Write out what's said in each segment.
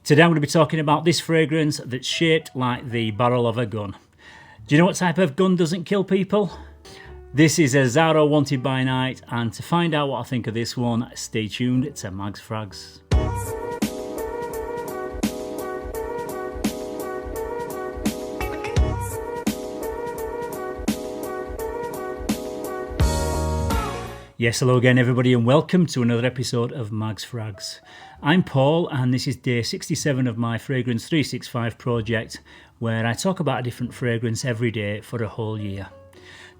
Today I'm going to be talking about this fragrance that's shaped like the barrel of a gun. Do you know what type of gun doesn't kill people? This is AZZARO Wanted by Night, and to find out what I think of this one, stay tuned to Mags Frags. Yes, hello again everybody and welcome to another episode of Mags Frags. I'm Paul and this is day 67 of my Fragrance 365 project, where I talk about a different fragrance every day for a whole year.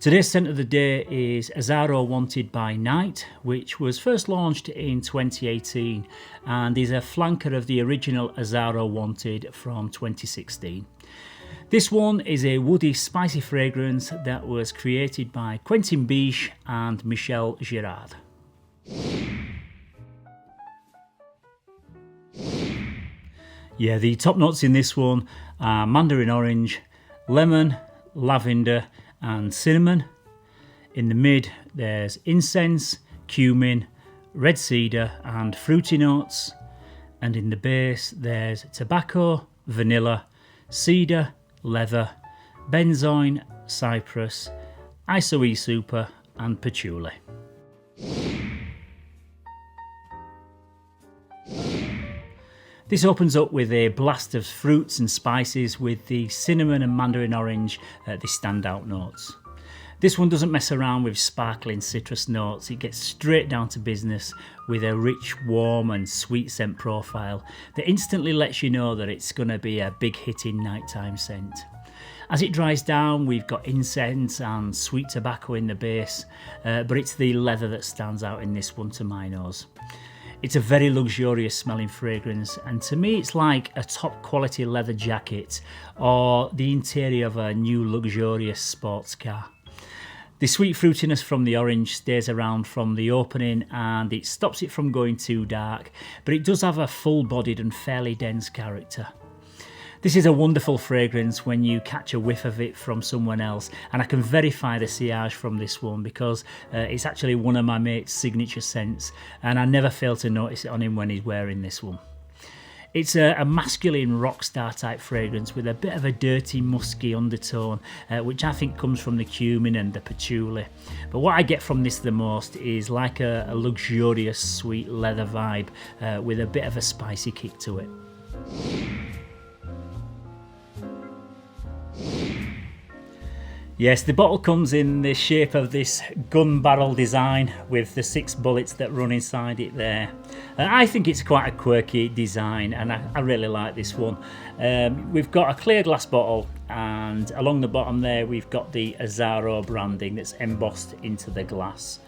Today's scent of the day is AZZARO Wanted by Night, which was first launched in 2018 and is a flanker of the original AZZARO Wanted from 2016. This one is a woody, spicy fragrance that was created by Quentin Biche and Michel Girard. Yeah, the top notes in this one are mandarin orange, lemon, lavender and cinnamon. In the mid there's incense, cumin, red cedar and fruity notes. And in the base there's tobacco, vanilla, cedar, leather, benzoin, cypress, isoe super and patchouli. This opens up with a blast of fruits and spices with the cinnamon and mandarin orange, the standout notes. This one doesn't mess around with sparkling citrus notes, it gets straight down to business with a rich, warm and sweet scent profile that instantly lets you know that it's going to be a big hitting nighttime scent. As it dries down, we've got incense and sweet tobacco in the base, but it's the leather that stands out in this one to my nose. It's a very luxurious smelling fragrance, and to me it's like a top quality leather jacket or the interior of a new luxurious sports car. The sweet fruitiness from the orange stays around from the opening and it stops it from going too dark, but it does have a full-bodied and fairly dense character. This is a wonderful fragrance when you catch a whiff of it from someone else, and I can verify the sillage from this one because it's actually one of my mate's signature scents and I never fail to notice it on him when he's wearing this one. It's a masculine rock star type fragrance with a bit of a dirty musky undertone, which I think comes from the cumin and the patchouli. But what I get from this the most is like a luxurious sweet leather vibe with a bit of a spicy kick to it. Yes, the bottle comes in the shape of this gun barrel design with the 6 bullets that run inside it there. I think it's quite a quirky design and I really like this one. We've got a clear glass bottle and along the bottom there we've got the AZZARO branding that's embossed into the glass.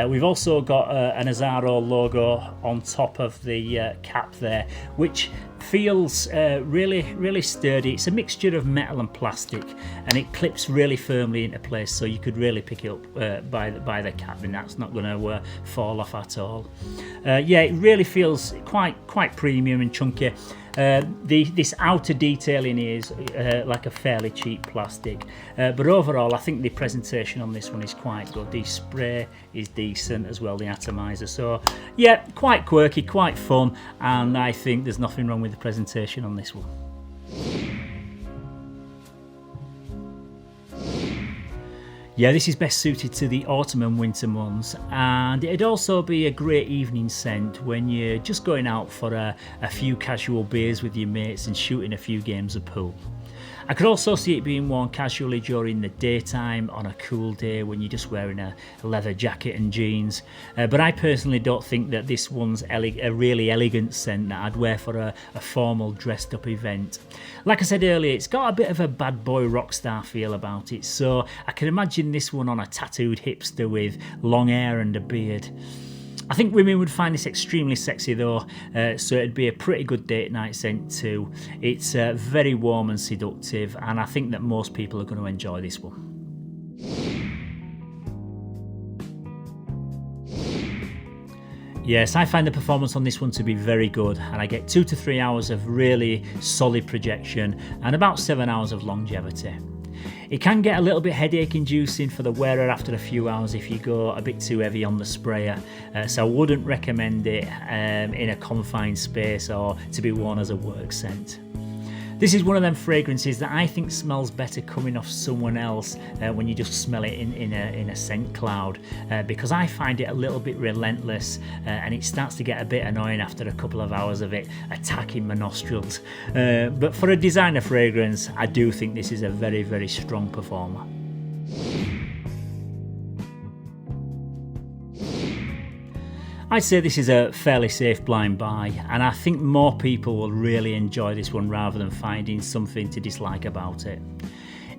We've also got an AZZARO logo on top of the cap there, which feels really sturdy. It's a mixture of metal and plastic and it clips really firmly into place, so you could really pick it up by the cap and that's not going to fall off at all. Yeah, it really feels quite premium and chunky. This outer detailing is like a fairly cheap plastic, but overall I think the presentation on this one is quite good. The spray is decent as well, the atomizer, so yeah, quite quirky, quite fun, and I think there's nothing wrong with the presentation on this one. Yeah, this is best suited to the autumn and winter months, and it'd also be a great evening scent when you're just going out for a few casual beers with your mates and shooting a few games of pool. I could also see it being worn casually during the daytime on a cool day when you're just wearing a leather jacket and jeans, but I personally don't think that this one's a really elegant scent that I'd wear for a formal dressed up event. Like I said earlier, it's got a bit of a bad boy rock star feel about it, so I can imagine this one on a tattooed hipster with long hair and a beard. I think women would find this extremely sexy though, so it'd be a pretty good date night scent too. It's very warm and seductive, and I think that most people are going to enjoy this one. Yes, I find the performance on this one to be very good, and I get 2 to 3 hours of really solid projection and about 7 hours of longevity. It can get a little bit headache inducing for the wearer after a few hours if you go a bit too heavy on the sprayer, so I wouldn't recommend it in a confined space or to be worn as a work scent. This is one of them fragrances that I think smells better coming off someone else when you just smell it in a scent cloud, because I find it a little bit relentless and it starts to get a bit annoying after a couple of hours of it attacking my nostrils. But for a designer fragrance, I do think this is a very, very strong performer. I'd say this is a fairly safe blind buy, and I think more people will really enjoy this one rather than finding something to dislike about it.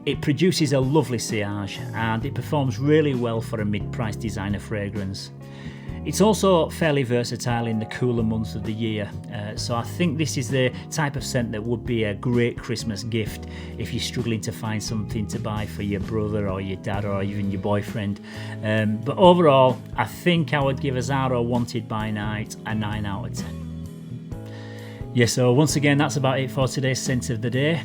It produces a lovely sillage and it performs really well for a mid-priced designer fragrance. It's also fairly versatile in the cooler months of the year, so I think this is the type of scent that would be a great Christmas gift if you're struggling to find something to buy for your brother or your dad or even your boyfriend. But overall, I think I would give AZZARO Wanted by Night a 9 out of 10. Yeah, so once again, that's about it for today's scent of the day.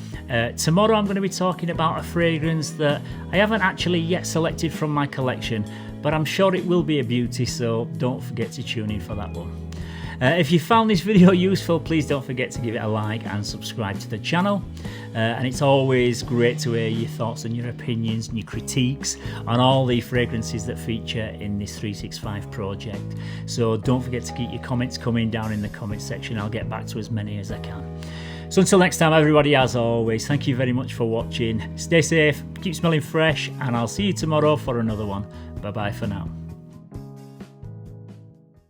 Tomorrow I'm going to be talking about a fragrance that I haven't actually yet selected from my collection, but I'm sure it will be a beauty, so don't forget to tune in for that one. If you found this video useful, please don't forget to give it a like and subscribe to the channel. And it's always great to hear your thoughts and your opinions and your critiques on all the fragrances that feature in this 365 project. So don't forget to keep your comments coming down in the comments section. I'll get back to as many as I can. So until next time, everybody, as always, thank you very much for watching. Stay safe, keep smelling fresh, and I'll see you tomorrow for another one. Bye bye for now.